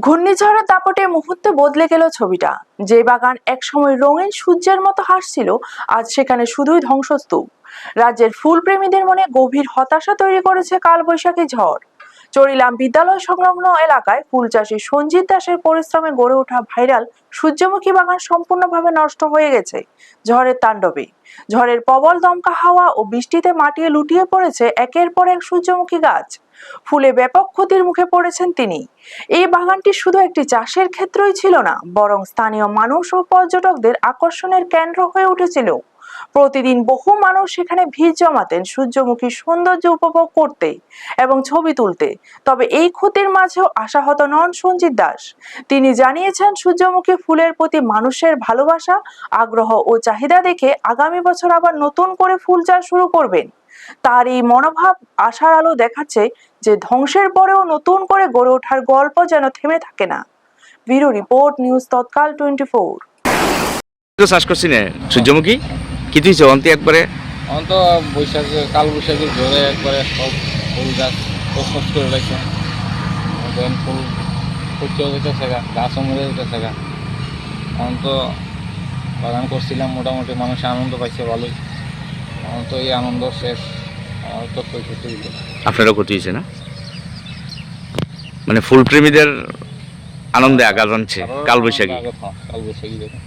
ঘূর্ণিঝড়ের দাপটে মুহূর্তে বদলে গেল ছবিটা। যে বাগান একসময় রঙিন সূর্যের মতো হাসছিল, আজ সেখানে শুধুই ধ্বংসস্তূপ। রাজ্যের ফুলপ্রেমীদের মনে গভীর হতাশা তৈরি করেছে কালবৈশাখী ঝড়। চরিলাম বিদ্যালয় সংলগ্ন এলাকায় ফুল চাষী সঞ্জিত দাসের পরিশ্রমে গড়ে ওঠা ভাইরাল সূর্যমুখী বাগান সম্পূর্ণভাবে নষ্ট হয়ে গেছে ঝড়ের তাণ্ডবে। ঝড়ের প্রবল দমকা হাওয়া ও বৃষ্টিতে মাটিতে লুটিয়ে পড়েছে একের পর এক সূর্যমুখী গাছ। ফুলে ব্যাপক ক্ষতির মুখে পড়েছেন তিনি। এই বাগানটি শুধু একটি চাষের ক্ষেত্রই ছিল না, বরং স্থানীয় মানুষ ও পর্যটকদের আকর্ষণের কেন্দ্র হয়ে উঠেছিল। প্রতিদিন বহু মানুষ সেখানে ভিড় জমাতেন সূর্যমুখী সৌন্দর্য উপভোগ করতে এবং ছবি তুলতে। তবে এই ক্ষতির মাঝেও আশাহত নন সঞ্জিত দাস। তিনি জানিয়েছেন, সূর্যমুখী ফুলের প্রতি মানুষের ভালোবাসা, আগ্রহ ও চাহিদা দেখে আগামী বছর আবার নতুন করে ফুল চাষ শুরু করবেন। তার এই মনোভাব আশার আলো দেখাচ্ছে যে ধ্বংসের পরেও নতুন করে গড়ে ওঠার গল্প যেন থেমে থাকে না। ব্যুরো রিপোর্ট, নিউজ তৎকাল 24। চাষ করছি না সূর্যমুখী কি তুই অন্তে একবারে অন্ত বৈশাখে কাল বৈশাখীর ঝড়ে একবারে সব ফুল গাছ কসমস করে লাগছে। ফুল ফুটেও যেতেছে গা, গাছও মরে যেতেছে গা। অন্ত বাগান করছিলাম, মোটামুটি মানুষ আনন্দ পাইছে ভালোই। অন্ত এই আনন্দ শেষ, আমার তো ক্ষতি হইল। আপনারও ক্ষতি হয়েছে না? মানে ফুলপ্রেমীদের আনন্দে আঘাত আনছে কালবৈশাখী। কালবৈশাখী দেখুন।